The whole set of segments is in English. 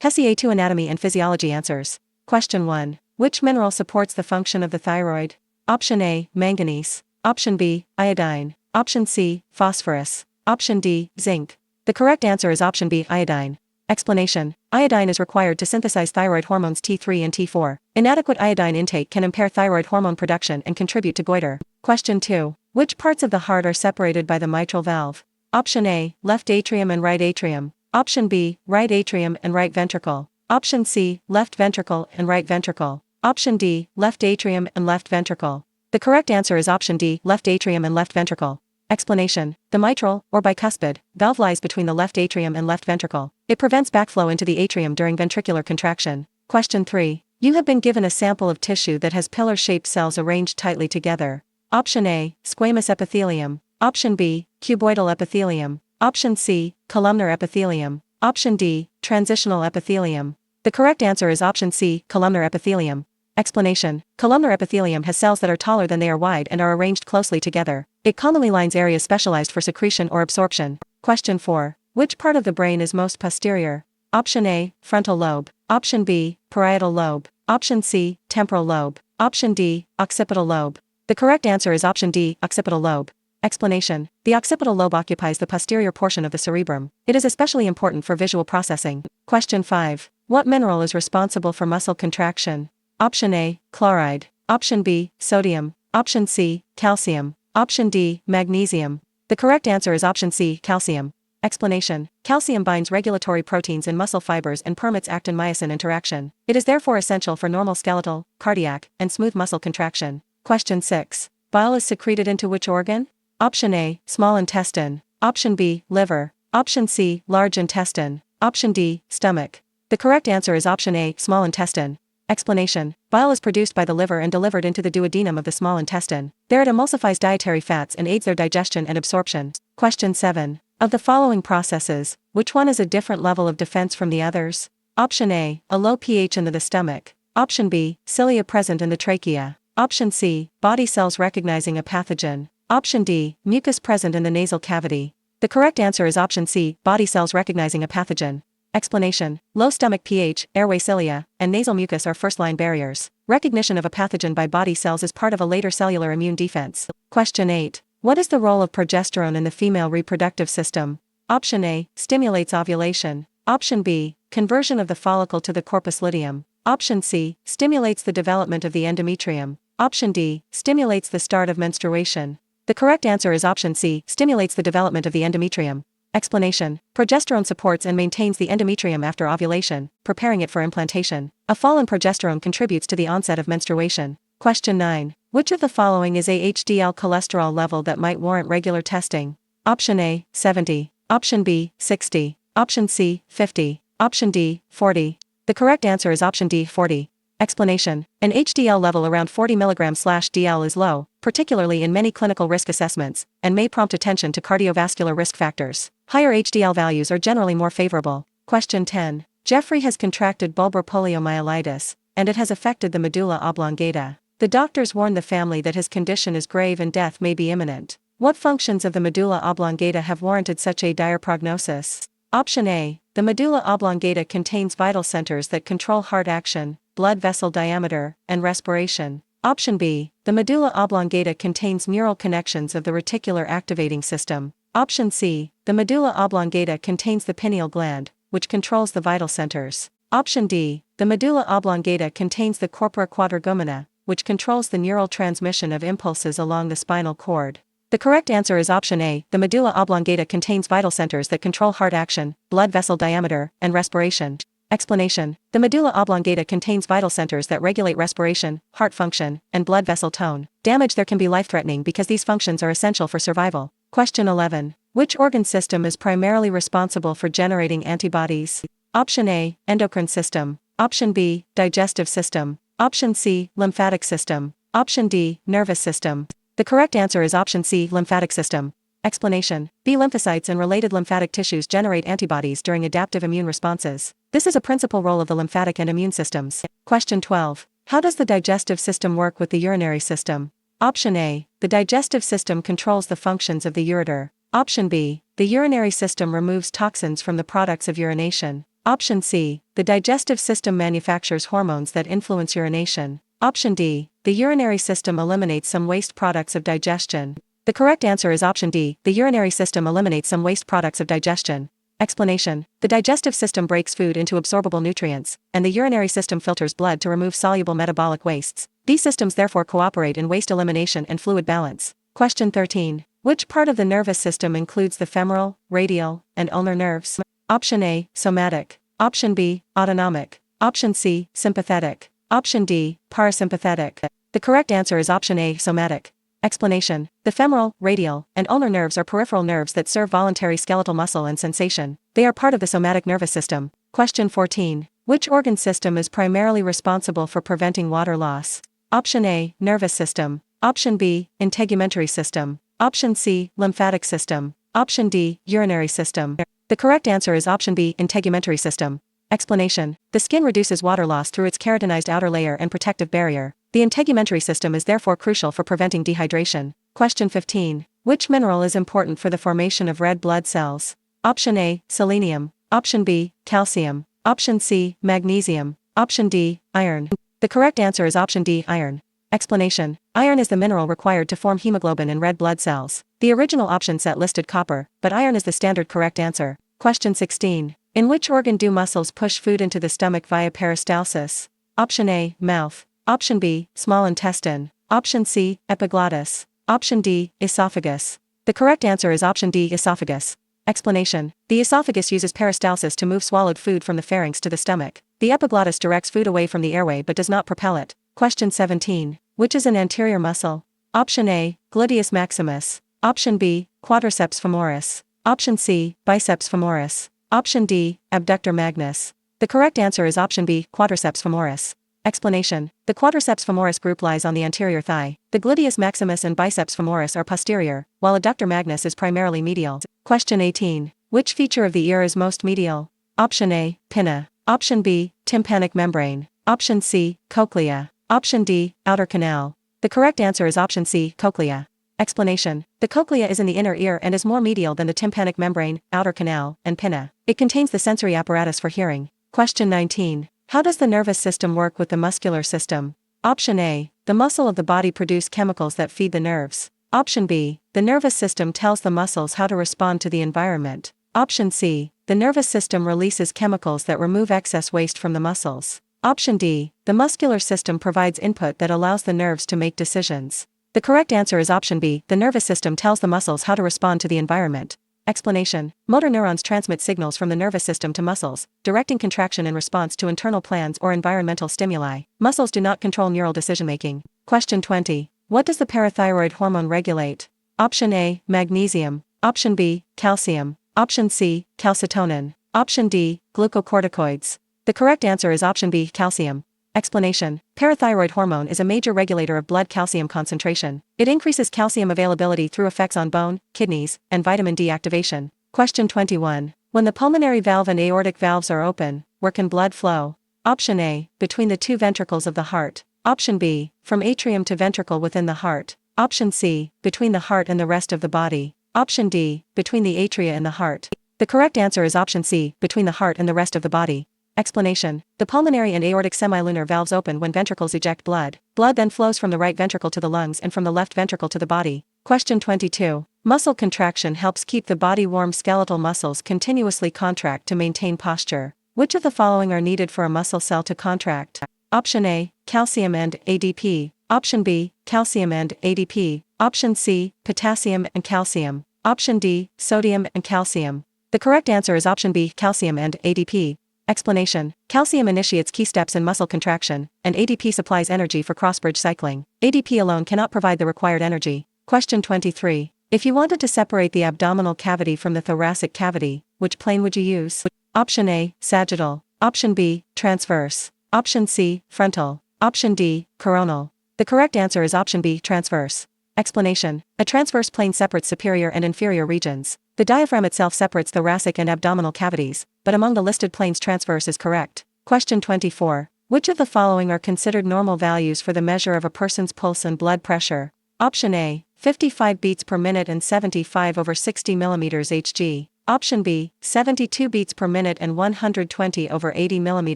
HESI A2 Anatomy and Physiology answers. Question 1. Which mineral supports the function of the thyroid? Option A, manganese. Option B, iodine. Option C, phosphorus. Option D, zinc. The correct answer is option B, iodine. Explanation. Iodine is required to synthesize thyroid hormones T3 and T4. Inadequate iodine intake can impair thyroid hormone production and contribute to goiter. Question 2. Which parts of the heart are separated by the mitral valve? Option A, left atrium and right atrium. Option B, right atrium and right ventricle. Option C, left ventricle and right ventricle. Option D, left atrium and left ventricle. The correct answer is option D, left atrium and left ventricle. Explanation. The mitral, or bicuspid, valve lies between the left atrium and left ventricle. It prevents backflow into the atrium during ventricular contraction. Question 3. You have been given a sample of tissue that has pillar-shaped cells arranged tightly together. Option A, squamous epithelium. Option B, cuboidal epithelium. Option C, columnar epithelium. Option D, transitional epithelium. The correct answer is option C, columnar epithelium. Explanation. Columnar epithelium has cells that are taller than they are wide and are arranged closely together. It commonly lines areas specialized for secretion or absorption. Question 4. Which part of the brain is most posterior? Option A, frontal lobe. Option B, parietal lobe. Option C, temporal lobe. Option D, occipital lobe. The correct answer is option D, occipital lobe. Explanation. The occipital lobe occupies the posterior portion of the cerebrum. It is especially important for visual processing. Question 5. What mineral is responsible for muscle contraction? Option A, chloride. Option B, sodium. Option C, calcium. Option D, magnesium. The correct answer is option C, calcium. Explanation. Calcium binds regulatory proteins in muscle fibers and permits actin-myosin interaction. It is therefore essential for normal skeletal, cardiac, and smooth muscle contraction. Question 6. Bile is secreted into which organ? Option A, small intestine. Option B, liver. Option C, large intestine. Option D, stomach. The correct answer is option A, small intestine. Explanation. Bile is produced by the liver and delivered into the duodenum of the small intestine. There it emulsifies dietary fats and aids their digestion and absorption. Question 7. Of the following processes, which one is a different level of defense from the others? Option A, a low pH in the stomach. Option B, cilia present in the trachea. Option C, body cells recognizing a pathogen. Option D, mucus present in the nasal cavity. The correct answer is option C, body cells recognizing a pathogen. Explanation. Low stomach pH, airway cilia, and nasal mucus are first-line barriers. Recognition of a pathogen by body cells is part of a later cellular immune defense. Question 8. What is the role of progesterone in the female reproductive system? Option A, stimulates ovulation. Option B, conversion of the follicle to the corpus luteum. Option C, stimulates the development of the endometrium. Option D, stimulates the start of menstruation. The correct answer is option C, stimulates the development of the endometrium. Explanation. Progesterone supports and maintains the endometrium after ovulation, preparing it for implantation. A fall in progesterone contributes to the onset of menstruation. Question 9. Which of the following is a HDL cholesterol level that might warrant regular testing? Option A, 70. Option B, 60. Option C, 50. Option D, 40. The correct answer is option D, 40. Explanation. An HDL level around 40 mg/dl is low, particularly in many clinical risk assessments, and may prompt attention to cardiovascular risk factors. Higher HDL values are generally more favorable. Question 10. Jeffrey has contracted bulbar poliomyelitis, and it has affected the medulla oblongata. The doctors warn the family that his condition is grave and death may be imminent. What functions of the medulla oblongata have warranted such a dire prognosis? Option A. The medulla oblongata contains vital centers that control heart action, blood vessel diameter, and respiration. Option B. The medulla oblongata contains neural connections of the reticular activating system. Option C. The medulla oblongata contains the pineal gland, which controls the vital centers. Option D. The medulla oblongata contains the corpora quadrigumina, which controls the neural transmission of impulses along the spinal cord. The correct answer is option A. The medulla oblongata contains vital centers that control heart action, blood vessel diameter, and respiration. Explanation. The medulla oblongata contains vital centers that regulate respiration, heart function, and blood vessel tone. Damage there can be life-threatening because these functions are essential for survival. Question 11. Which organ system is primarily responsible for generating antibodies? Option A, endocrine system. Option B, digestive system. Option C, lymphatic system. Option D, nervous system. The correct answer is option C, lymphatic system. Explanation. B lymphocytes and related lymphatic tissues generate antibodies during adaptive immune responses. This is a principal role of the lymphatic and immune systems. Question 12. How does the digestive system work with the urinary system? Option A. The digestive system controls the functions of the ureter. Option B. The urinary system removes toxins from the products of urination. Option C, the digestive system manufactures hormones that influence urination. Option D, the urinary system eliminates some waste products of digestion. The correct answer is option D, the urinary system eliminates some waste products of digestion. Explanation: the digestive system breaks food into absorbable nutrients, and the urinary system filters blood to remove soluble metabolic wastes. These systems therefore cooperate in waste elimination and fluid balance. Question 13. Which part of the nervous system includes the femoral, radial, and ulnar nerves? Option A, somatic. Option B, autonomic. Option C, sympathetic. Option D, parasympathetic. The correct answer is option A, somatic. Explanation: the femoral, radial, and ulnar nerves are peripheral nerves that serve voluntary skeletal muscle and sensation. They are part of the somatic nervous system. Question 14. Which organ system is primarily responsible for preventing water loss? Option A, nervous system. Option B, integumentary system. Option C, lymphatic system. Option D, urinary system. The correct answer is option B, integumentary system. Explanation: the skin reduces water loss through its keratinized outer layer and protective barrier. The integumentary system is therefore crucial for preventing dehydration. Question 15. Which mineral is important for the formation of red blood cells? Option A, selenium. Option B, calcium. Option C, magnesium. Option D, iron. The correct answer is option D, iron. Explanation: iron is the mineral required to form hemoglobin in red blood cells. The original option set listed copper, but iron is the standard correct answer. Question 16. In which organ do muscles push food into the stomach via peristalsis? Option A, mouth. Option B, small intestine. Option C, epiglottis. Option D, esophagus. The correct answer is option D, esophagus. Explanation: the esophagus uses peristalsis to move swallowed food from the pharynx to the stomach. The epiglottis directs food away from the airway but does not propel it. Question 17. Which is an anterior muscle? Option A, gluteus maximus. Option B, quadriceps femoris. Option C, biceps femoris. Option D, abductor magnus. The correct answer is option B, quadriceps femoris. Explanation: the quadriceps femoris group lies on the anterior thigh. The gluteus maximus and biceps femoris are posterior, while adductor magnus is primarily medial. Question 18. Which feature of the ear is most medial? Option A, pinna. Option B, tympanic membrane. Option C, cochlea. Option D, outer canal. The correct answer is option C, cochlea. Explanation: the cochlea is in the inner ear and is more medial than the tympanic membrane, outer canal, and pinna. It contains the sensory apparatus for hearing. Question 19. How does the nervous system work with the muscular system? Option A, the muscle of the body produce chemicals that feed the nerves. Option B, the nervous system tells the muscles how to respond to the environment. Option C, the nervous system releases chemicals that remove excess waste from the muscles. Option D, the muscular system provides input that allows the nerves to make decisions. The correct answer is option B, the nervous system tells the muscles how to respond to the environment. Explanation: motor neurons transmit signals from the nervous system to muscles, directing contraction in response to internal plans or environmental stimuli. Muscles do not control neural decision-making. Question 20. What does the parathyroid hormone regulate? Option A, magnesium. Option B, calcium. Option C, calcitonin. Option D, glucocorticoids. The correct answer is option B, calcium. Explanation: parathyroid hormone is a major regulator of blood calcium concentration. It increases calcium availability through effects on bone, kidneys, and vitamin D activation. Question 21. When the pulmonary valve and aortic valves are open, where can blood flow? Option A, between the two ventricles of the heart. Option B, from atrium to ventricle within the heart. Option C, between the heart and the rest of the body. Option D, between the atria and the heart. The correct answer is option C, between the heart and the rest of the body. Explanation: the pulmonary and aortic semilunar valves open when ventricles eject blood. Blood then flows from the right ventricle to the lungs and from the left ventricle to the body. Question 22. Muscle contraction helps keep the body warm. Skeletal muscles continuously contract to maintain posture. Which of the following are needed for a muscle cell to contract? Option A, calcium and ADP. Option B, calcium and ADP. Option C, potassium and calcium. Option D, sodium and calcium. The correct answer is option B, calcium and ADP. Explanation: calcium initiates key steps in muscle contraction, and ADP supplies energy for cross-bridge cycling. ADP alone cannot provide the required energy. Question 23. If you wanted to separate the abdominal cavity from the thoracic cavity, which plane would you use? Option A, sagittal. Option B, transverse. Option C, frontal. Option D, coronal. The correct answer is option B, transverse. Explanation: a transverse plane separates superior and inferior regions. The diaphragm itself separates thoracic and abdominal cavities, but among the listed planes transverse is correct. Question 24. Which of the following are considered normal values for the measure of a person's pulse and blood pressure? Option A, 55 beats per minute and 75/60 mm Hg. Option B, 72 beats per minute and 120 over 80 mm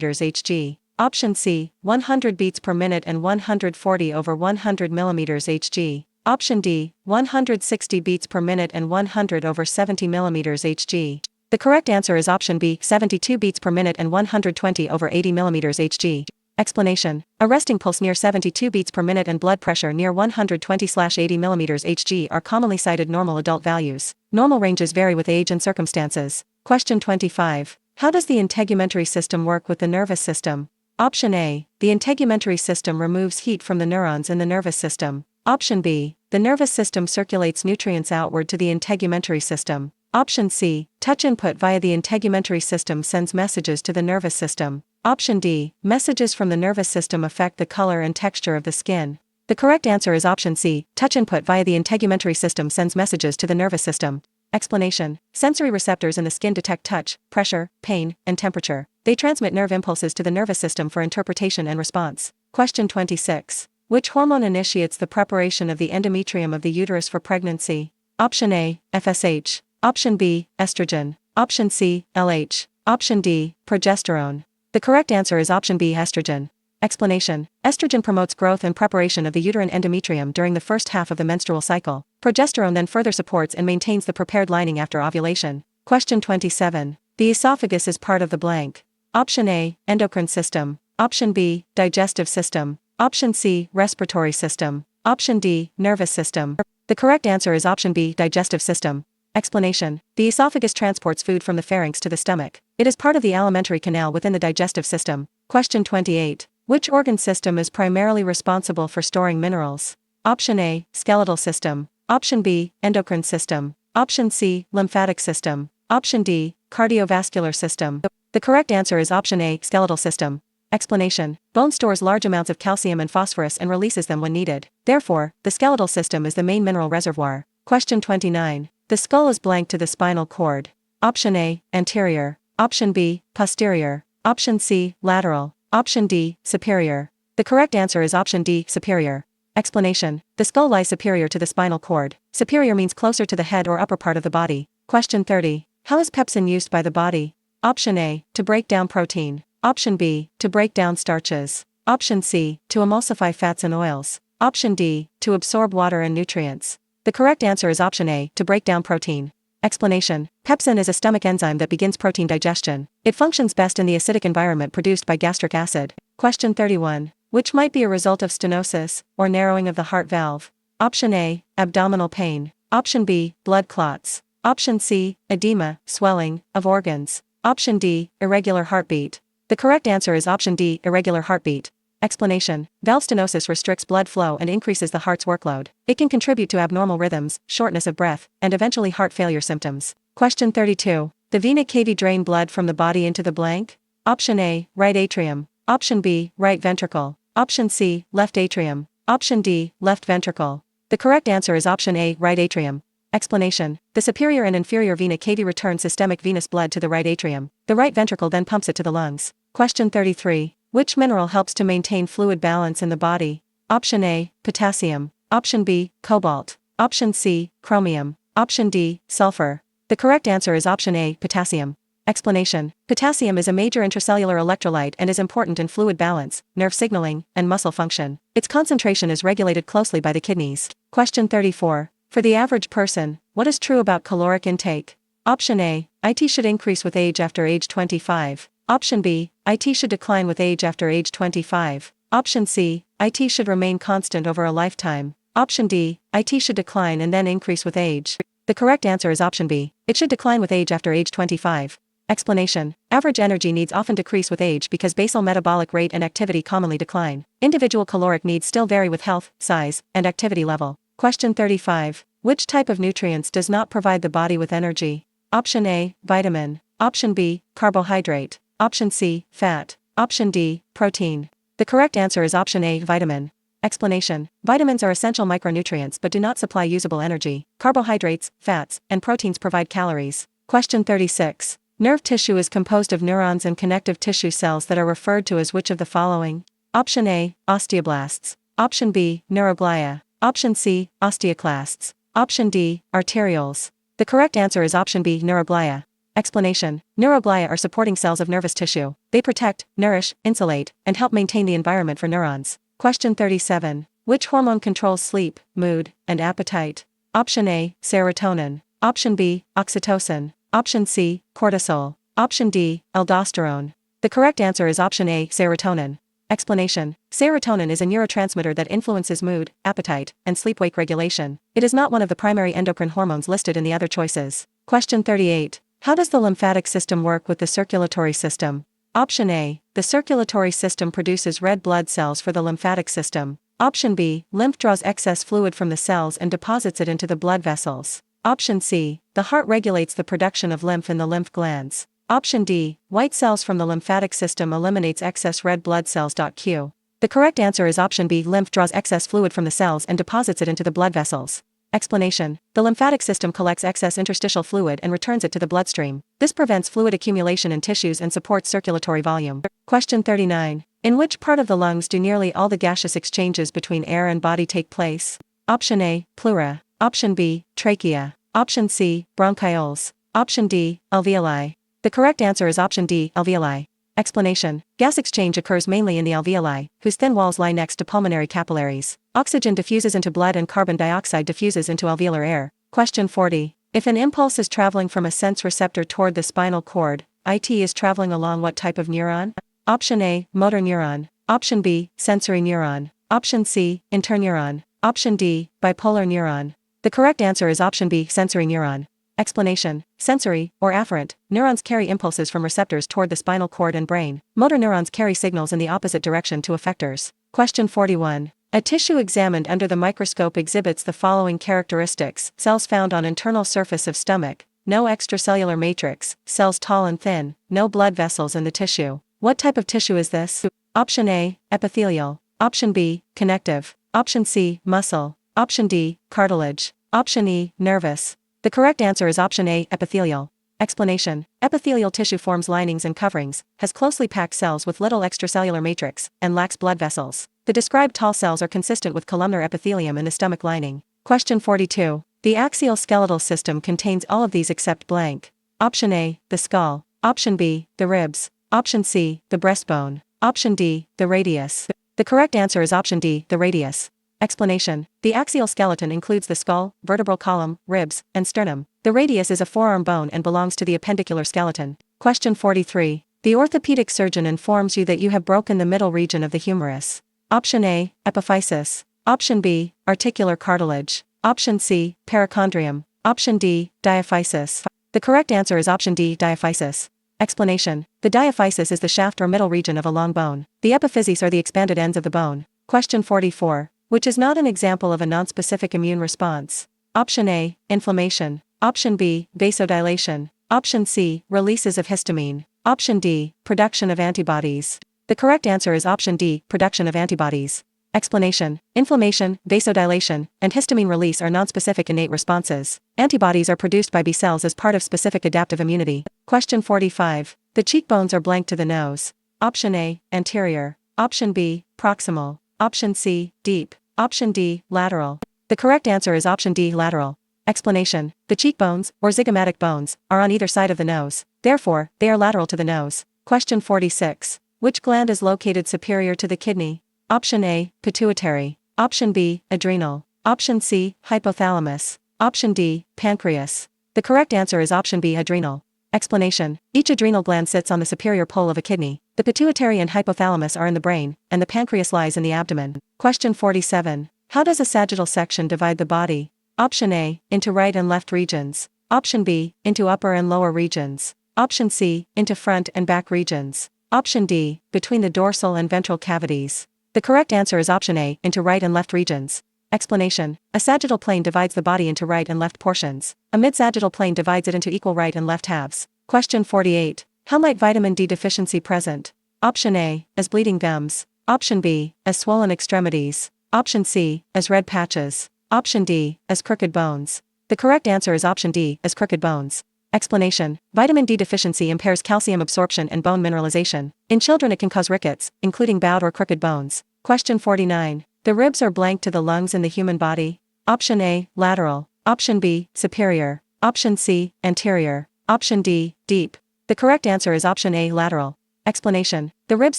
Hg. Option C, 100 beats per minute and 140 over 100 mm Hg. Option D, 160 beats per minute and 100 over 70 mm Hg. The correct answer is option B, 72 beats per minute and 120 over 80 mm Hg. Explanation. A resting pulse near 72 beats per minute and blood pressure near 120/80 mm Hg are commonly cited normal adult values. Normal ranges vary with age and circumstances. Question 25. How does the integumentary system work with the nervous system? Option A. The integumentary system removes heat from the neurons in the nervous system. Option B. The nervous system circulates nutrients outward to the integumentary system. Option C. Touch input via the integumentary system sends messages to the nervous system. Option D. Messages from the nervous system affect the color and texture of the skin. The correct answer is option C. Touch input via the integumentary system sends messages to the nervous system. Explanation. Sensory receptors in the skin detect touch, pressure, pain, and temperature. They transmit nerve impulses to the nervous system for interpretation and response. Question 26. Which hormone initiates the preparation of the endometrium of the uterus for pregnancy? Option A. FSH. Option B. Estrogen. Option C. LH. Option D. Progesterone. The correct answer is option B. Estrogen. Explanation. Estrogen promotes growth and preparation of the uterine endometrium during the first half of the menstrual cycle. Progesterone then further supports and maintains the prepared lining after ovulation. Question 27. The esophagus is part of the blank. Option A. Endocrine system. Option B. Digestive system. Option C. Respiratory system. Option D. Nervous system. The correct answer is option B. Digestive system. Explanation. The esophagus transports food from the pharynx to the stomach. It is part of the alimentary canal within the digestive system. Question 28. Which organ system is primarily responsible for storing minerals? Option A. Skeletal system. Option B. Endocrine system. Option C. Lymphatic system. Option D. Cardiovascular system. The correct answer is option A. Skeletal system. Explanation. Bone stores large amounts of calcium and phosphorus and releases them when needed. Therefore, the skeletal system is the main mineral reservoir. Question 29. The skull is blank to the spinal cord. Option A. Anterior. Option B. Posterior. Option C. Lateral. Option D. Superior. The correct answer is option D. Superior. Explanation. The skull lies superior to the spinal cord. Superior means closer to the head or upper part of the body. Question 30. How is pepsin used by the body? Option A. To break down protein. Option B. To break down starches. Option C. To emulsify fats and oils. Option D. To absorb water and nutrients. The correct answer is option A. To break down protein. Explanation. Pepsin is a stomach enzyme that begins protein digestion. It functions best in the acidic environment produced by gastric acid. Question 31. Which might be a result of stenosis, or narrowing of the heart valve? Option A. Abdominal pain. Option B. Blood clots. Option C. Edema, swelling, of organs. Option D. Irregular heartbeat. The correct answer is option D. Irregular heartbeat. Explanation. Valve stenosis restricts blood flow and increases the heart's workload. It can contribute to abnormal rhythms, shortness of breath, and eventually heart failure symptoms. Question 32. The vena cava drain blood from the body into the blank? Option A. Right atrium. Option B. Right ventricle. Option C. Left atrium. Option D. Left ventricle. The correct answer is option A. Right atrium. Explanation. The superior and inferior vena cava return systemic venous blood to the right atrium. The right ventricle then pumps it to the lungs. Question 33. Which mineral helps to maintain fluid balance in the body? Option A. Potassium. Option B. Cobalt. Option C. Chromium. Option D. Sulfur. The correct answer is option A. Potassium. Explanation. Potassium is a major intracellular electrolyte and is important in fluid balance, nerve signaling, and muscle function. Its concentration is regulated closely by the kidneys. Question 34. For the average person, what is true about caloric intake? Option A. IT should increase with age after age 25. Option B. IT should decline with age after age 25. Option C. IT should remain constant over a lifetime. Option D. IT should decline and then increase with age. The correct answer is option B. It should decline with age after age 25. Explanation. Average energy needs often decrease with age because basal metabolic rate and activity commonly decline. Individual caloric needs still vary with health, size, and activity level. Question 35. Which type of nutrients does not provide the body with energy? Option A. Vitamin. Option B. Carbohydrate. Option C. Fat. Option D. Protein. The correct answer is option A. Vitamin. Explanation. Vitamins are essential micronutrients but do not supply usable energy. Carbohydrates, fats, and proteins provide calories. Question 36. Nerve tissue is composed of neurons and connective tissue cells that are referred to as which of the following? Option A. Osteoblasts. Option B. Neuroglia. Option C. Osteoclasts. Option D. Arterioles. The correct answer is option B, neuroglia. Explanation. Neuroglia are supporting cells of nervous tissue. They protect, nourish, insulate, and help maintain the environment for neurons. Question 37. Which hormone controls sleep, mood, and appetite? Option A, serotonin. Option B, oxytocin. Option C, cortisol. Option D, aldosterone. The correct answer is option A, serotonin. Explanation. Serotonin is a neurotransmitter that influences mood, appetite, and sleep-wake regulation. It is not one of the primary endocrine hormones listed in the other choices. Question 38. How does the lymphatic system work with the circulatory system? Option A. The circulatory system produces red blood cells for the lymphatic system. Option B. Lymph draws excess fluid from the cells and deposits it into the blood vessels. Option C. The heart regulates the production of lymph in the lymph glands. Option D. White cells from the lymphatic system eliminates excess red blood cells. Q. The correct answer is option B. Lymph draws excess fluid from the cells and deposits it into the blood vessels. Explanation. The lymphatic system collects excess interstitial fluid and returns it to the bloodstream. This prevents fluid accumulation in tissues and supports circulatory volume. Question 39. In which part of the lungs do nearly all the gaseous exchanges between air and body take place? Option A. Pleura. Option B. Trachea. Option C. Bronchioles. Option D. Alveoli. The correct answer is option D, alveoli. Explanation. Gas exchange occurs mainly in the alveoli, whose thin walls lie next to pulmonary capillaries. Oxygen diffuses into blood and carbon dioxide diffuses into alveolar air. Question 40. If an impulse is traveling from a sense receptor toward the spinal cord, it is traveling along what type of neuron? Option A, motor neuron. Option B, sensory neuron. Option C, interneuron. Option D, bipolar neuron. The correct answer is option B, sensory neuron. Explanation. Sensory, or afferent, neurons carry impulses from receptors toward the spinal cord and brain. Motor neurons carry signals in the opposite direction to effectors. Question 41. A tissue examined under the microscope exhibits the following characteristics: cells found on internal surface of stomach, no extracellular matrix, cells tall and thin, no blood vessels in the tissue. What type of tissue is this? Option A, epithelial. Option B, connective. Option C, muscle. Option D, cartilage. Option E, nervous. The correct answer is option A, epithelial. Explanation. Epithelial tissue forms linings and coverings, has closely packed cells with little extracellular matrix, and lacks blood vessels. The described tall cells are consistent with columnar epithelium in the stomach lining. Question 42. The axial skeletal system contains all of these except blank. Option A, the skull. Option B, the ribs. Option C, the breastbone. Option D, the radius. The correct answer is option D, the radius. Explanation. The axial skeleton includes the skull, vertebral column, ribs, and sternum. The radius is a forearm bone and belongs to the appendicular skeleton. Question 43. The orthopedic surgeon informs you that you have broken the middle region of the humerus. Option A, epiphysis. Option B, articular cartilage. Option C, perichondrium. Option D, diaphysis. The correct answer is option D, diaphysis. Explanation. The diaphysis is the shaft or middle region of a long bone. The epiphyses are the expanded ends of the bone. Question 44. Which is not an example of a nonspecific immune response? Option A, inflammation. Option B, vasodilation. Option C, releases of histamine. Option D, production of antibodies. The correct answer is option D, production of antibodies. Explanation. Inflammation, vasodilation, and histamine release are nonspecific innate responses. Antibodies are produced by B cells as part of specific adaptive immunity. Question 45. The cheekbones are blank to the nose. Option A, anterior. Option B, proximal. Option C, deep. Option D, lateral. The correct answer is option D, lateral. Explanation. The cheekbones, or zygomatic bones, are on either side of the nose. Therefore, they are lateral to the nose. Question 46. Which gland is located superior to the kidney? Option A, pituitary. Option B, adrenal. Option C, hypothalamus. Option D, pancreas. The correct answer is option B, adrenal. Explanation. Each adrenal gland sits on the superior pole of a kidney. The pituitary and hypothalamus are in the brain, and the pancreas lies in the abdomen. Question 47. How does a sagittal section divide the body? Option A, into right and left regions. Option B, into upper and lower regions. Option C, into front and back regions. Option D, between the dorsal and ventral cavities. The correct answer is option A, into right and left regions. Explanation. A sagittal plane divides the body into right and left portions. A mid-sagittal plane divides it into equal right and left halves. Question 48. How might vitamin D deficiency present? Option A, as bleeding gums. Option B, as swollen extremities. Option C, as red patches. Option D, as crooked bones. The correct answer is option D, as crooked bones. Explanation. Vitamin D deficiency impairs calcium absorption and bone mineralization. In children it can cause rickets, including bowed or crooked bones. Question 49. The ribs are blank to the lungs in the human body. Option A, lateral. Option B, superior. Option C, anterior. Option D, deep. The correct answer is option A, lateral. Explanation. The ribs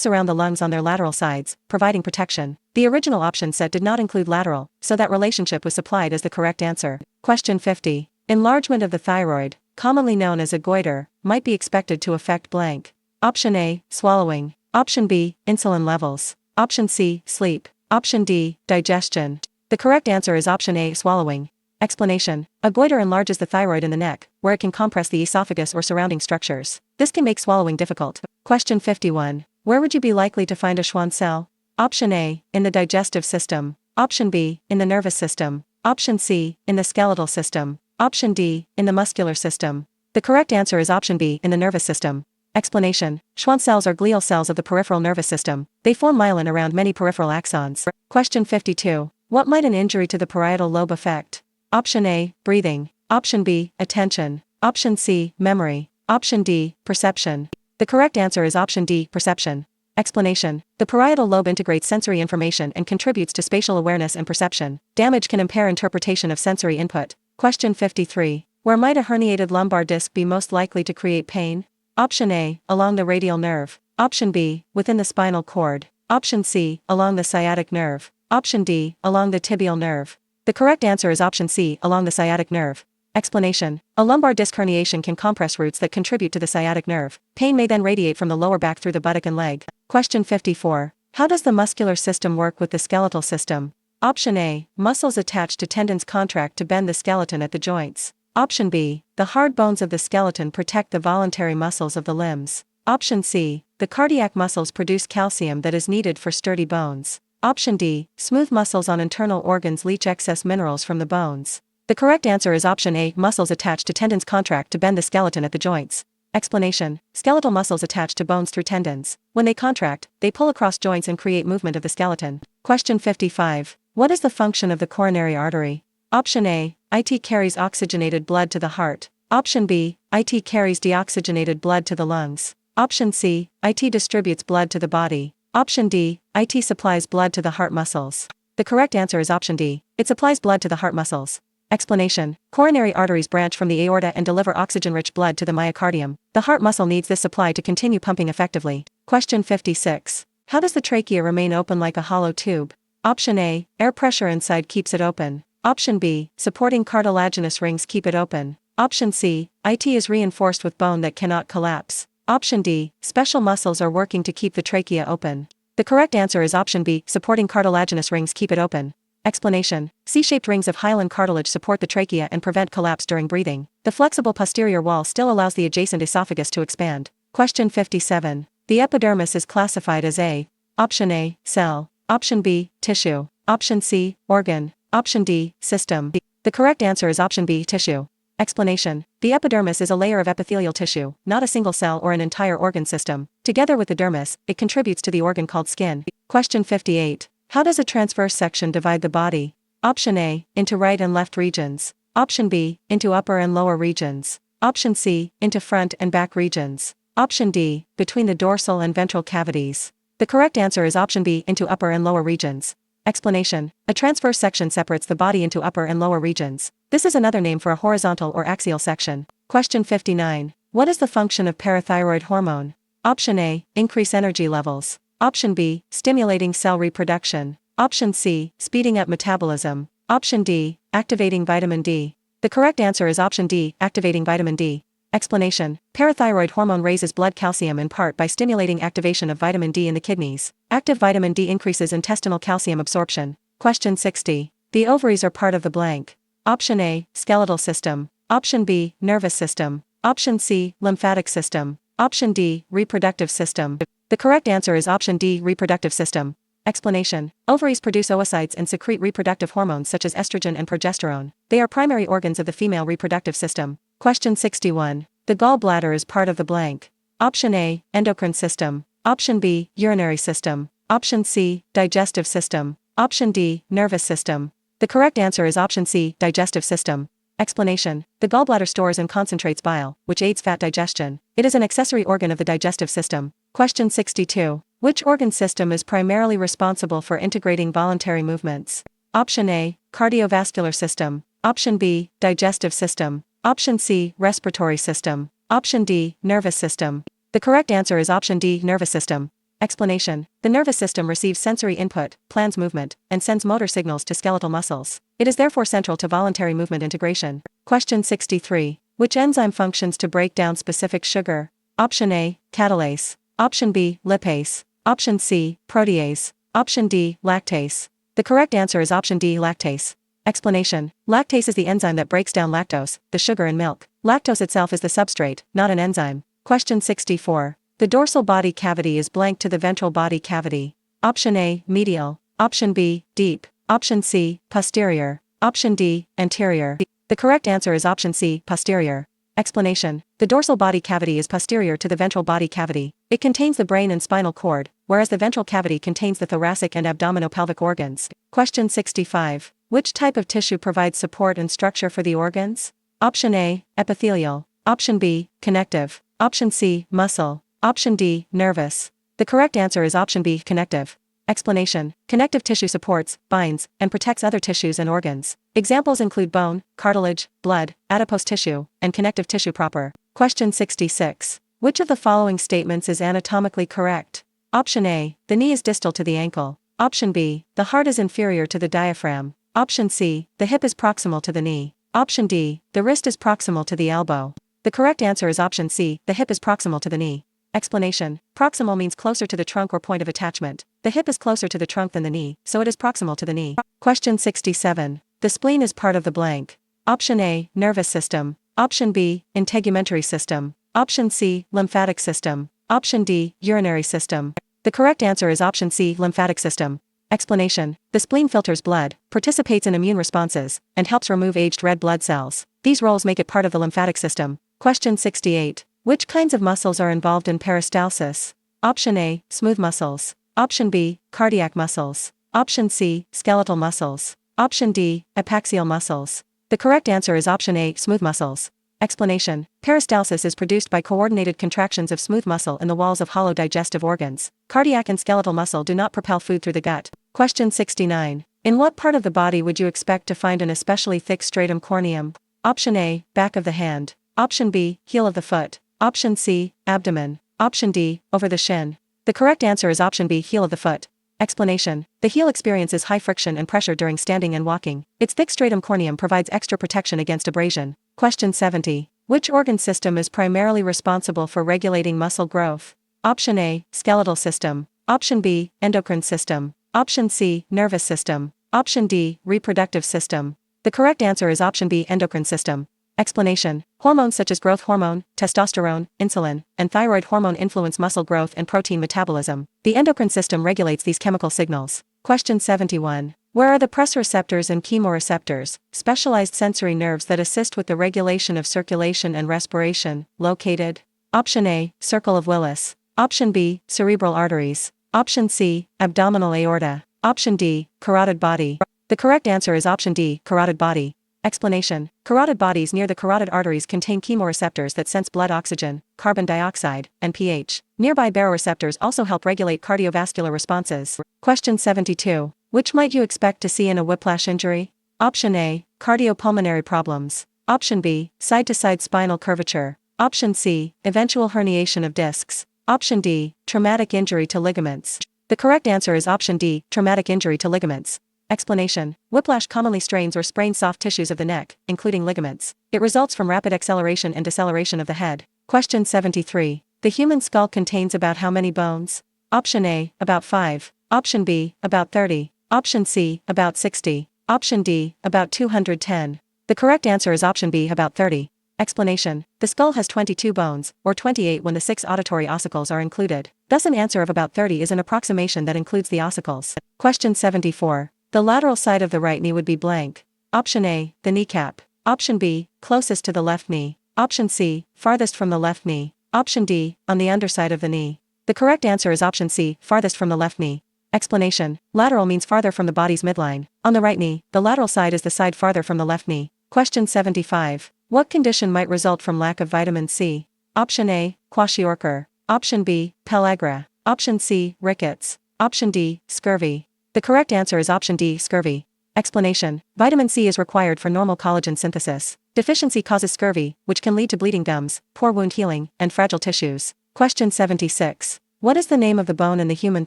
surround the lungs on their lateral sides, providing protection. The original option set did not include lateral, so that relationship was supplied as the correct answer. Question 50. Enlargement of the thyroid, commonly known as a goiter, might be expected to affect blank. Option A, swallowing. Option B, insulin levels. Option C, sleep. Option D, digestion. The correct answer is option A, swallowing. Explanation. A goiter enlarges the thyroid in the neck, where it can compress the esophagus or surrounding structures. This can make swallowing difficult. Question 51. Where would you be likely to find a Schwann cell? Option A, in the digestive system. Option B, in the nervous system. Option C, in the skeletal system. Option D, in the muscular system. The correct answer is option B, in the nervous system. Explanation. Schwann cells are glial cells of the peripheral nervous system. They form myelin around many peripheral axons. Question 52. What might an injury to the parietal lobe affect? Option A, breathing. Option B, attention. Option C, memory. Option D, perception. The correct answer is option D, perception. Explanation. The parietal lobe integrates sensory information and contributes to spatial awareness and perception. Damage can impair interpretation of sensory input. Question 53. Where might a herniated lumbar disc be most likely to create pain? Option A, along the radial nerve. Option B, within the spinal cord. Option C, along the sciatic nerve. Option D, along the tibial nerve. The correct answer is option C, along the sciatic nerve. Explanation. A lumbar disc herniation can compress roots that contribute to the sciatic nerve. Pain may then radiate from the lower back through the buttock and leg. Question 54. How does the muscular system work with the skeletal system? Option A, muscles attached to tendons contract to bend the skeleton at the joints. Option B, the hard bones of the skeleton protect the voluntary muscles of the limbs. Option C, the cardiac muscles produce calcium that is needed for sturdy bones. Option D, smooth muscles on internal organs leach excess minerals from the bones. The correct answer is option A, muscles attached to tendons contract to bend the skeleton at the joints. Explanation. Skeletal muscles attach to bones through tendons. When they contract, they pull across joints and create movement of the skeleton. Question 55. What is the function of the coronary artery? Option A, it carries oxygenated blood to the heart. Option B, it carries deoxygenated blood to the lungs. Option C, it distributes blood to the body. Option D, it supplies blood to the heart muscles. The correct answer is option D, it supplies blood to the heart muscles. Explanation. Coronary arteries branch from the aorta and deliver oxygen-rich blood to the myocardium. The heart muscle needs this supply to continue pumping effectively. Question 56. How does the trachea remain open like a hollow tube? Option A, air pressure inside keeps it open. Option B, supporting cartilaginous rings keep it open. Option C, it is reinforced with bone that cannot collapse. Option D, special muscles are working to keep the trachea open. The correct answer is option B, supporting cartilaginous rings keep it open. Explanation. C-shaped rings of hyaline cartilage support the trachea and prevent collapse during breathing. The flexible posterior wall still allows the adjacent esophagus to expand. Question 57. The epidermis is classified as A. Option A, cell. Option B, tissue. Option C, organ. Option D, system. The correct answer is option B, tissue. Explanation. The epidermis is a layer of epithelial tissue, not a single cell or an entire organ system. Together with the dermis, it contributes to the organ called skin. Question 58. How does a transverse section divide the body? Option A, into right and left regions. Option B, into upper and lower regions. Option C, into front and back regions. Option D, between the dorsal and ventral cavities. The correct answer is option B, into upper and lower regions. Explanation. A transverse section separates the body into upper and lower regions. This is another name for a horizontal or axial section. Question 59. What is the function of parathyroid hormone? Option A, increase energy levels. Option B, stimulating cell reproduction. Option C, speeding up metabolism. Option D, activating vitamin D. The correct answer is option D, activating vitamin D. Explanation. Parathyroid hormone raises blood calcium in part by stimulating activation of vitamin D in the kidneys. Active vitamin D increases intestinal calcium absorption. Question 60. The ovaries are part of the blank. Option A, skeletal system. Option B, nervous system. Option C, lymphatic system. Option D, reproductive system. The correct answer is option D, reproductive system. Explanation. Ovaries produce oocytes and secrete reproductive hormones such as estrogen and progesterone. They are primary organs of the female reproductive system. Question 61. The gallbladder is part of the blank. Option A, endocrine system. Option B, urinary system. Option C, digestive system. Option D, nervous system. The correct answer is option C, digestive system. Explanation. The gallbladder stores and concentrates bile, which aids fat digestion. It is an accessory organ of the digestive system. Question 62. Which organ system is primarily responsible for integrating voluntary movements? Option A, cardiovascular system. Option B, digestive system. Option C, respiratory system. Option D, nervous system. The correct answer is option D, nervous system. Explanation. The nervous system receives sensory input, plans movement, and sends motor signals to skeletal muscles. It is therefore central to voluntary movement integration. Question 63. Which enzyme functions to break down specific sugar? Option A, catalase. Option B, lipase. Option C, protease. Option D, lactase. The correct answer is option D, lactase. Explanation. Lactase is the enzyme that breaks down lactose, the sugar in milk. Lactose itself is the substrate, not an enzyme. Question 64. The dorsal body cavity is blank to the ventral body cavity. Option A, medial. Option B, deep. Option C, posterior. Option D, anterior. The correct answer is option C, posterior. Explanation. The dorsal body cavity is posterior to the ventral body cavity. It contains the brain and spinal cord, whereas the ventral cavity contains the thoracic and abdominopelvic organs. Question 65. Which type of tissue provides support and structure for the organs? Option A, epithelial. Option B, connective. Option C, muscle. Option D, nervous. The correct answer is option B, connective. Explanation. Connective tissue supports, binds, and protects other tissues and organs. Examples include bone, cartilage, blood, adipose tissue, and connective tissue proper. Question 66. Which of the following statements is anatomically correct? Option A, the knee is distal to the ankle. Option B, the heart is inferior to the diaphragm. Option C, the hip is proximal to the knee. Option D, the wrist is proximal to the elbow. The correct answer is option C, the hip is proximal to the knee. Explanation. Proximal means closer to the trunk or point of attachment. The hip is closer to the trunk than the knee, so it is proximal to the knee. Question 67. The spleen is part of the blank. Option A, nervous system. Option B, integumentary system. Option C, lymphatic system. Option D, urinary system. The correct answer is option C, lymphatic system. Explanation. The spleen filters blood, participates in immune responses, and helps remove aged red blood cells. These roles make it part of the lymphatic system. Question 68. Which kinds of muscles are involved in peristalsis? Option A, smooth muscles. Option B, cardiac muscles. Option C, skeletal muscles. Option D, epaxial muscles. The correct answer is option A, smooth muscles. Explanation. Peristalsis is produced by coordinated contractions of smooth muscle in the walls of hollow digestive organs. Cardiac and skeletal muscle do not propel food through the gut. Question 69. In what part of the body would you expect to find an especially thick stratum corneum? Option A, back of the hand. Option B, heel of the foot. Option C, abdomen. Option D, over the shin. The correct answer is option B, heel of the foot. Explanation. The heel experiences high friction and pressure during standing and walking. Its thick stratum corneum provides extra protection against abrasion. Question 70. Which organ system is primarily responsible for regulating muscle growth? Option A, skeletal system. Option B, endocrine system. Option C, nervous system. Option D, reproductive system. The correct answer is option B, endocrine system. Explanation. Hormones such as growth hormone, testosterone, insulin, and thyroid hormone influence muscle growth and protein metabolism. The endocrine system regulates these chemical signals. Question 71. Where are the proprioceptors and chemoreceptors, specialized sensory nerves that assist with the regulation of circulation and respiration, located? Option A, circle of Willis. Option B, cerebral arteries. Option C, abdominal aorta. Option D, carotid body. The correct answer is option D, carotid body. Explanation. Carotid bodies near the carotid arteries contain chemoreceptors that sense blood oxygen, carbon dioxide, and pH. Nearby baroreceptors also help regulate cardiovascular responses. Question 72. Which might you expect to see in a whiplash injury? Option A, cardiopulmonary problems. Option B, side-to-side spinal curvature. Option C, eventual herniation of discs. Option D, traumatic injury to ligaments. The correct answer is option D, traumatic injury to ligaments. Explanation. Whiplash commonly strains or sprains soft tissues of the neck, including ligaments. It results from rapid acceleration and deceleration of the head. Question 73. The human skull contains about how many bones? Option A, about 5. Option B, about 30. Option C, about 60. Option D, about 210. The correct answer is option B, about 30. Explanation. The skull has 22 bones, or 28 when the 6 auditory ossicles are included. Thus an answer of about 30 is an approximation that includes the ossicles. Question 74. The lateral side of the right knee would be blank. Option A, the kneecap. Option B, closest to the left knee. Option C, farthest from the left knee. Option D, on the underside of the knee. The correct answer is option C, farthest from the left knee. Explanation. Lateral means farther from the body's midline. On the right knee, the lateral side is the side farther from the left knee. Question 75. What condition might result from lack of vitamin C? Option A, kwashiorkor. Option B, pellagra. Option C, rickets. Option D, scurvy. The correct answer is option D, scurvy. Explanation. Vitamin C is required for normal collagen synthesis. Deficiency causes scurvy, which can lead to bleeding gums, poor wound healing, and fragile tissues. Question 76. What is the name of the bone in the human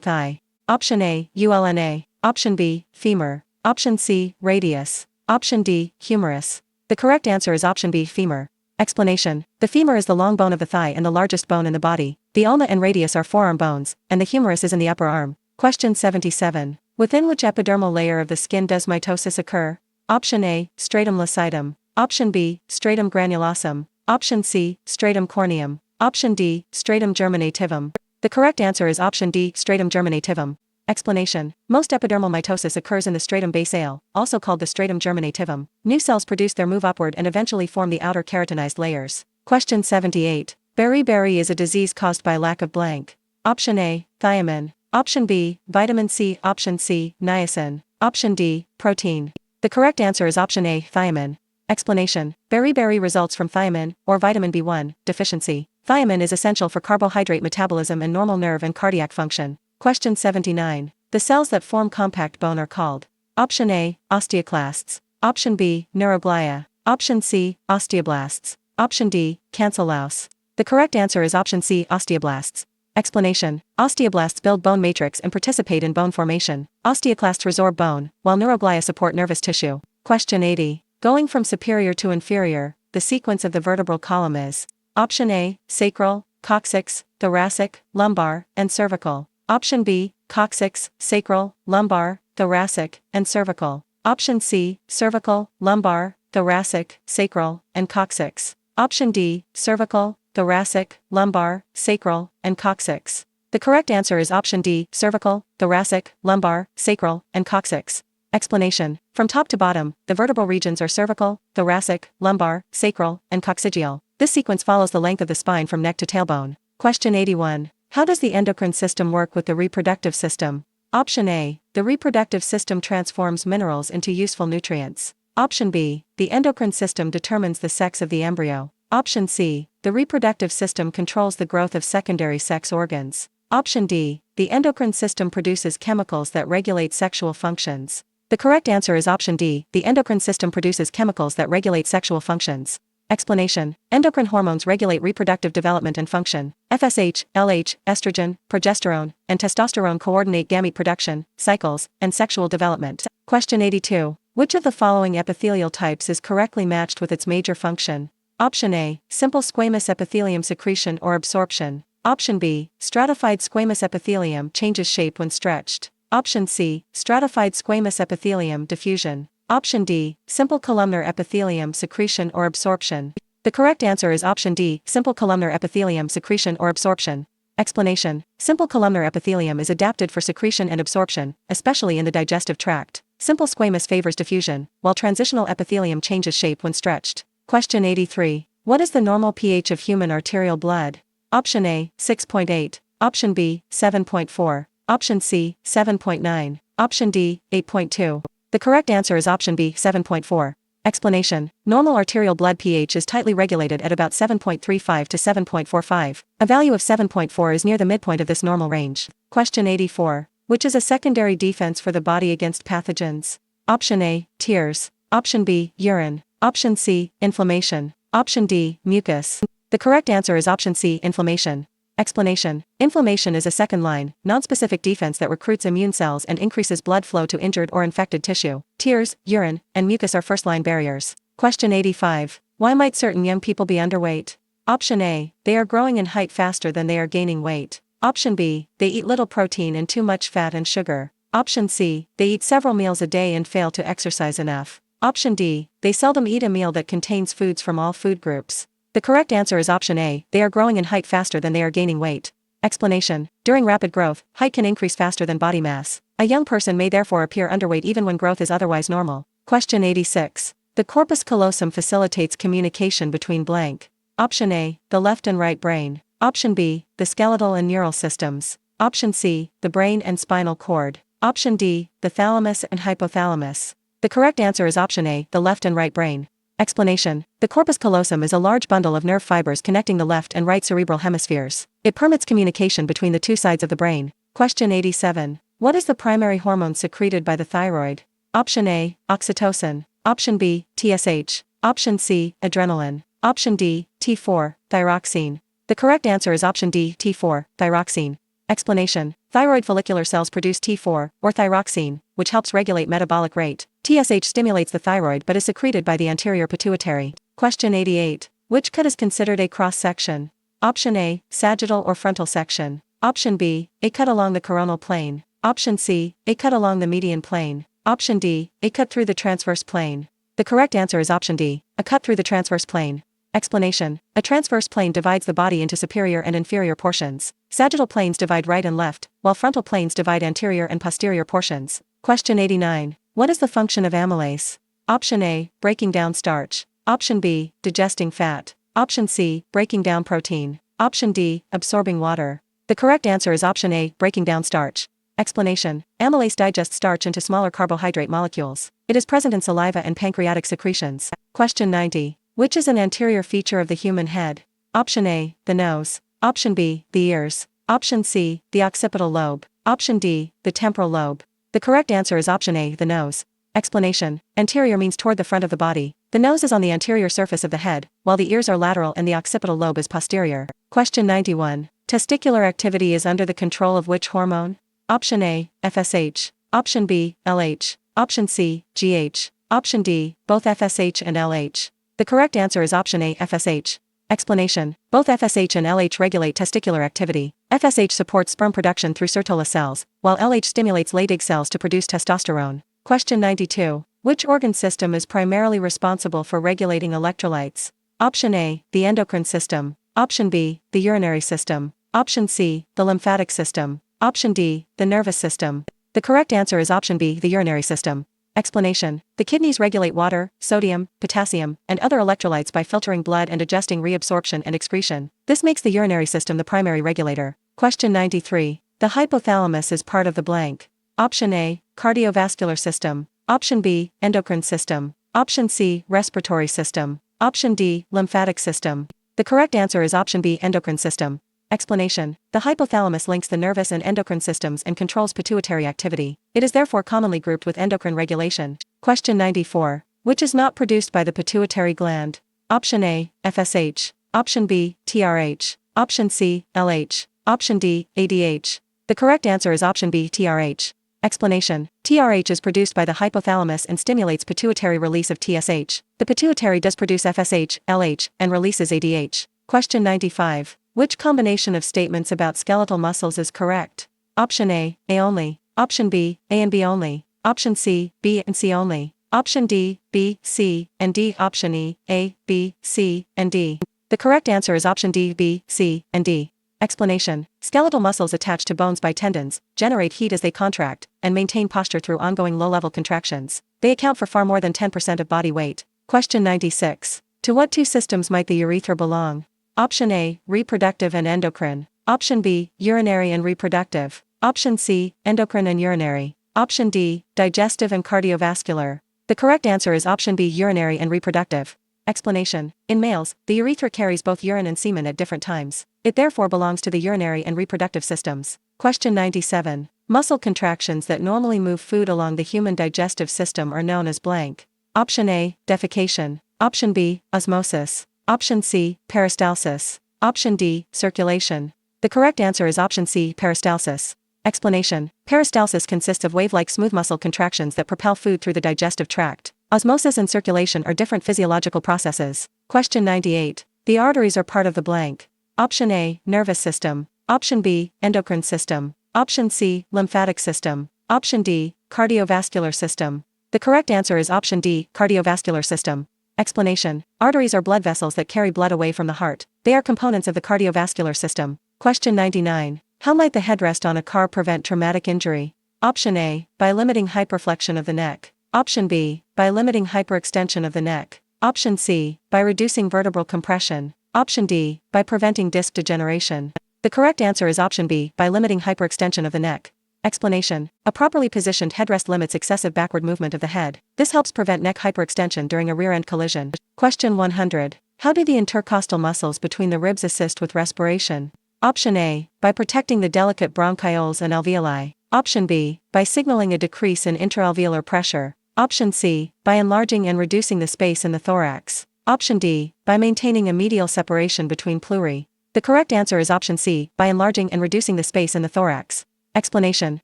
thigh? Option A, ulna. Option B, femur. Option C, radius. Option D, humerus. The correct answer is option B, femur. Explanation. The femur is the long bone of the thigh and the largest bone in the body. The ulna and radius are forearm bones, and the humerus is in the upper arm. Question 77. Within which epidermal layer of the skin does mitosis occur? Option A, stratum lucidum. Option B, stratum granulosum. Option C, stratum corneum. Option D, stratum germinativum. The correct answer is option D, stratum germinativum. Explanation. Most epidermal mitosis occurs in the stratum basale, also called the stratum germinativum. New cells produce their move upward and eventually form the outer keratinized layers. Question 78. Beriberi is a disease caused by lack of blank. Option A, thiamine. Option B, vitamin C. Option C, niacin. Option D, protein. The correct answer is option A, thiamine. Explanation. Beriberi results from thiamine, or vitamin B1, deficiency. Thiamine is essential for carbohydrate metabolism and normal nerve and cardiac function. Question 79. The cells that form compact bone are called. Option A, osteoclasts. Option B, neuroglia. Option C, osteoblasts. Option D, cancellous. The correct answer is option C, osteoblasts. Explanation. Osteoblasts build bone matrix and participate in bone formation. Osteoclasts resorb bone, while neuroglia support nervous tissue. Question 80. Going from superior to inferior, the sequence of the vertebral column is. Option A, sacral, coccyx, thoracic, lumbar, and cervical. Option B, coccyx, sacral, lumbar, thoracic, and cervical. Option C, cervical, lumbar, thoracic, sacral, and coccyx. Option D, cervical, thoracic, lumbar, sacral, and coccyx. The correct answer is option D, cervical, thoracic, lumbar, sacral, and coccyx. Explanation. From top to bottom, the vertebral regions are cervical, thoracic, lumbar, sacral, and coccygeal. This sequence follows the length of the spine from neck to tailbone. Question 81. How does the endocrine system work with the reproductive system? Option A. The reproductive system transforms minerals into useful nutrients. Option B. The endocrine system determines the sex of the embryo. Option C. The reproductive system controls the growth of secondary sex organs. Option D. The endocrine system produces chemicals that regulate sexual functions. The correct answer is option D. The endocrine system produces chemicals that regulate sexual functions. Explanation. Endocrine hormones regulate reproductive development and function. FSH, LH, estrogen, progesterone, and testosterone coordinate gamete production, cycles, and sexual development. Question 82. Which of the following epithelial types is correctly matched with its major function? Option A, simple squamous epithelium secretion or absorption. Option B, stratified squamous epithelium changes shape when stretched. Option C, stratified squamous epithelium diffusion. Option D, simple columnar epithelium secretion or absorption. The correct answer is option D, simple columnar epithelium secretion or absorption. Explanation. Simple columnar epithelium is adapted for secretion and absorption, especially in the digestive tract. Simple squamous favors diffusion, while transitional epithelium changes shape when stretched. Question 83. What is the normal pH of human arterial blood? Option A, 6.8. Option B, 7.4. Option C, 7.9. Option D, 8.2. The correct answer is option B, 7.4. Explanation. Normal arterial blood pH is tightly regulated at about 7.35 to 7.45. A value of 7.4 is near the midpoint of this normal range. Question 84. Which is a secondary defense for the body against pathogens? Option A, tears. Option B, urine. Option C, inflammation. Option D, mucus. The correct answer is option C, inflammation. Explanation. Inflammation is a second-line, non-specific defense that recruits immune cells and increases blood flow to injured or infected tissue. Tears, urine, and mucus are first-line barriers. Question 85. Why might certain young people be underweight? Option A. They are growing in height faster than they are gaining weight. Option B. They eat little protein and too much fat and sugar. Option C. They eat several meals a day and fail to exercise enough. Option D. They seldom eat a meal that contains foods from all food groups. The correct answer is option A. They are growing in height faster than they are gaining weight. Explanation. During rapid growth, height can increase faster than body mass. A young person may therefore appear underweight even when growth is otherwise normal. Question 86. The corpus callosum facilitates communication between blank. Option A. The left and right brain. Option B. The skeletal and neural systems. Option C. The brain and spinal cord. Option D. The thalamus and hypothalamus. The correct answer is option A. The left and right brain. Explanation. The corpus callosum is a large bundle of nerve fibers connecting the left and right cerebral hemispheres. It permits communication between the two sides of the brain. Question 87. What is the primary hormone secreted by the thyroid? Option A, oxytocin. Option B, TSH. Option C, adrenaline. Option D, T4, thyroxine. The correct answer is option D, T4, thyroxine. Explanation. Thyroid follicular cells produce T4, or thyroxine, which helps regulate metabolic rate. TSH stimulates the thyroid but is secreted by the anterior pituitary. Question 88. Which cut is considered a cross-section? Option A, sagittal or frontal section. Option B, a cut along the coronal plane. Option C, a cut along the median plane. Option D, a cut through the transverse plane. The correct answer is option D, a cut through the transverse plane. Explanation. A transverse plane divides the body into superior and inferior portions. Sagittal planes divide right and left, while frontal planes divide anterior and posterior portions. Question 89. What is the function of amylase? Option A, breaking down starch. Option B, digesting fat. Option C, breaking down protein. Option D, absorbing water. The correct answer is option A, breaking down starch. Explanation. Amylase digests starch into smaller carbohydrate molecules. It is present in saliva and pancreatic secretions. Question 90. Which is an anterior feature of the human head? Option A, the nose. Option B, the ears. Option C, the occipital lobe. Option D, the temporal lobe. The correct answer is option A, the nose. Explanation. Anterior means toward the front of the body. The nose is on the anterior surface of the head, while the ears are lateral and the occipital lobe is posterior. Question 91. Testicular activity is under the control of which hormone? Option A, FSH. Option B, LH. Option C, GH. Option D, both FSH and LH. The correct answer is option A, FSH. Explanation. Both FSH and LH regulate testicular activity. FSH supports sperm production through Sertoli cells, while LH stimulates Leydig cells to produce testosterone. Question 92. Which organ system is primarily responsible for regulating electrolytes? Option A, the endocrine system. Option B, the urinary system. Option C, the lymphatic system. Option D, the nervous system. The correct answer is option B, the urinary system. Explanation. The kidneys regulate water, sodium, potassium, and other electrolytes by filtering blood and adjusting reabsorption and excretion. This makes the urinary system the primary regulator. Question 93. The hypothalamus is part of the blank. Option A, cardiovascular system. Option B, endocrine system. Option C, respiratory system. Option D, lymphatic system. The correct answer is option B, endocrine system. Explanation. The hypothalamus links the nervous and endocrine systems and controls pituitary activity. It is therefore commonly grouped with endocrine regulation. Question 94. Which is not produced by the pituitary gland? Option A, FSH. Option B, TRH. Option C, LH. Option D, ADH. The correct answer is option B, TRH. Explanation. TRH is produced by the hypothalamus and stimulates pituitary release of TSH. The pituitary does produce FSH, LH, and releases ADH. Question 95. Which combination of statements about skeletal muscles is correct? Option A, A only. Option B, A and B only. Option C, B and C only. Option D, B, C, and D. Option E, A, B, C, and D. The correct answer is option D, B, C, and D. Explanation. Skeletal muscles attached to bones by tendons, generate heat as they contract, and maintain posture through ongoing low-level contractions. They account for far more than 10% of body weight. Question 96. To what two systems might the urethra belong? Option A, reproductive and endocrine. Option B, urinary and reproductive. Option C, endocrine and urinary. Option D, digestive and cardiovascular. The correct answer is option B, urinary and reproductive. Explanation. In males, the urethra carries both urine and semen at different times. It therefore belongs to the urinary and reproductive systems. Question 97. Muscle contractions that normally move food along the human digestive system are known as blank. Option A, defecation. Option B, osmosis. Option C, peristalsis. Option D, circulation. The correct answer is option C, peristalsis. Explanation. Peristalsis consists of wave-like smooth muscle contractions that propel food through the digestive tract. Osmosis and circulation are different physiological processes. Question 98. The arteries are part of the blank. Option A, nervous system. Option B, endocrine system. Option C, lymphatic system. Option D, cardiovascular system. The correct answer is option D, cardiovascular system. Explanation. Arteries are blood vessels that carry blood away from the heart. They are components of the cardiovascular system. Question 99. How might the head rest on a car prevent traumatic injury? Option A, by limiting hyperflexion of the neck. Option B, by limiting hyperextension of the neck. Option C, by reducing vertebral compression. Option D, by preventing disc degeneration. The correct answer is option B, by limiting hyperextension of the neck. Explanation. A properly positioned headrest limits excessive backward movement of the head. This helps prevent neck hyperextension during a rear-end collision. Question 100. How do the intercostal muscles between the ribs assist with respiration? Option A, by protecting the delicate bronchioles and alveoli. Option B, by signaling a decrease in intraalveolar pressure. Option C, by enlarging and reducing the space in the thorax. Option D, by maintaining a medial separation between pleurae. The correct answer is option C, by enlarging and reducing the space in the thorax. Explanation.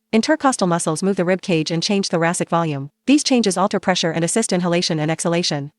Intercostal muscles move the rib cage and change thoracic volume. These changes alter pressure and assist inhalation and exhalation.